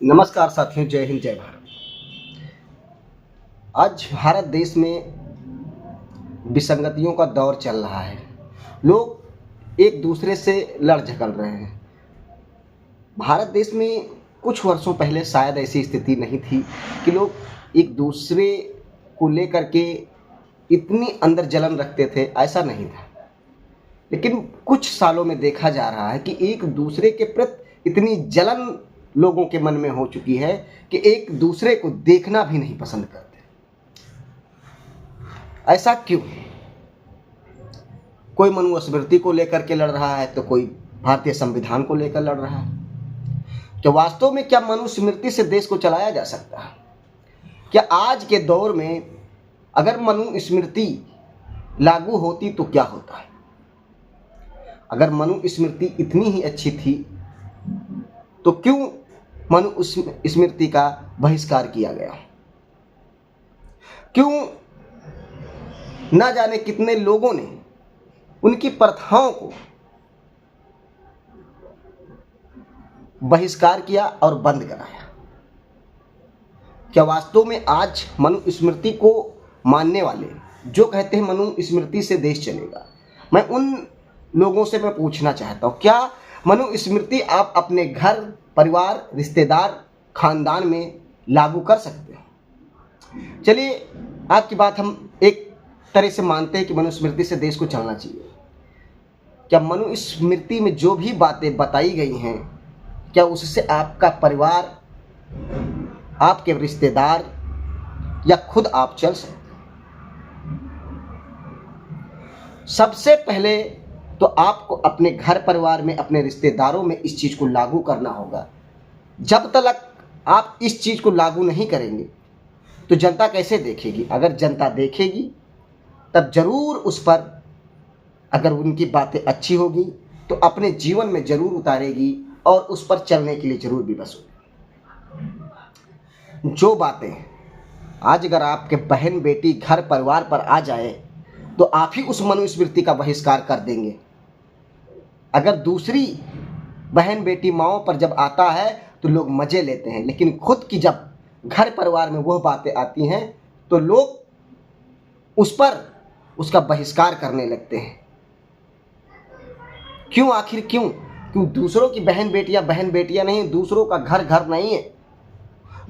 नमस्कार साथियों, जय हिंद जय भारत। आज भारत देश में विसंगतियों का दौर चल रहा है। लोग एक दूसरे से लड़ झगड़ रहे हैं। भारत देश में कुछ वर्षों पहले शायद ऐसी स्थिति नहीं थी कि लोग एक दूसरे को लेकर के इतनी अंदर जलन रखते थे, ऐसा नहीं था। लेकिन कुछ सालों में देखा जा रहा है कि एक दूसरे के प्रति इतनी जलन लोगों के मन में हो चुकी है कि एक दूसरे को देखना भी नहीं पसंद करते। ऐसा क्यों? कोई मनुस्मृति को लेकर के लड़ रहा है तो कोई भारतीय संविधान को लेकर लड़ रहा है। क्या वास्तव में क्या मनुस्मृति से देश को चलाया जा सकता है? क्या आज के दौर में अगर मनुस्मृति लागू होती तो क्या होता? अगर मनुस्मृति इतनी ही अच्छी थी तो क्यों मनुस्मृति का बहिष्कार किया गया? क्यों न जाने कितने लोगों ने उनकी प्रथाओं को बहिष्कार किया और बंद कराया? क्या वास्तव में आज मनुस्मृति को मानने वाले जो कहते हैं मनुस्मृति से देश चलेगा, मैं उन लोगों से मैं पूछना चाहता हूँ, क्या मनुस्मृति आप अपने घर, परिवार, रिश्तेदार, खानदान में लागू कर सकते हैं? चलिए, आपकी बात हम एक तरह से मानते हैं कि मनुस्मृति से देश को चलना चाहिए। क्या मनुस्मृति में जो भी बातें बताई गई हैं, क्या उससे आपका परिवार, आपके रिश्तेदार या खुद आप चल सकते? सबसे पहले तो आपको अपने घर परिवार में, अपने रिश्तेदारों में इस चीज़ को लागू करना होगा। जब तक आप इस चीज़ को लागू नहीं करेंगे तो जनता कैसे देखेगी? अगर जनता देखेगी तब जरूर उस पर, अगर उनकी बातें अच्छी होगी तो अपने जीवन में जरूर उतारेगी और उस पर चलने के लिए जरूर विवश होगी। जो बातें आज अगर आपके बहन, बेटी, घर परिवार पर आ जाए तो आप ही उस मनुस्मृति का बहिष्कार कर देंगे। अगर दूसरी बहन, बेटी, माओं पर जब आता है तो लोग मज़े लेते हैं, लेकिन खुद की जब घर परिवार में वह बातें आती हैं तो लोग उस पर उसका बहिष्कार करने लगते हैं। क्यों? आखिर क्यों? क्यों दूसरों की बहन बेटियां नहीं, दूसरों का घर घर नहीं है,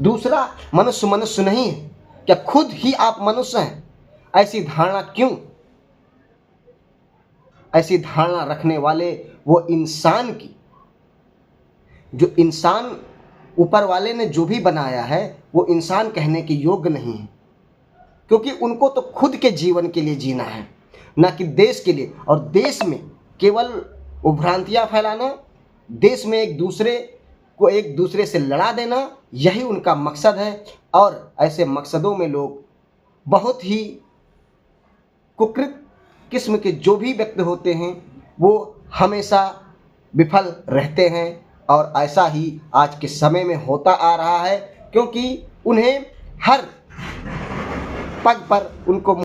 दूसरा मनुष्य मनुष्य नहीं है? क्या खुद ही आप मनुष्य हैं? ऐसी धारणा क्यों? ऐसी धारणा रखने वाले वो इंसान की, जो इंसान ऊपर वाले ने जो भी बनाया है वो इंसान कहने के योग्य नहीं है, क्योंकि उनको तो खुद के जीवन के लिए जीना है, ना कि देश के लिए। और देश में केवल भ्रांतियाँ फैलाना, देश में एक दूसरे से लड़ा देना, यही उनका मकसद है। और ऐसे मकसदों में लोग बहुत ही कुकृत किस्म के जो भी व्यक्ति होते हैं वो हमेशा विफल रहते हैं। और ऐसा ही आज के समय में होता आ रहा है, क्योंकि उन्हें हर पग पर उनको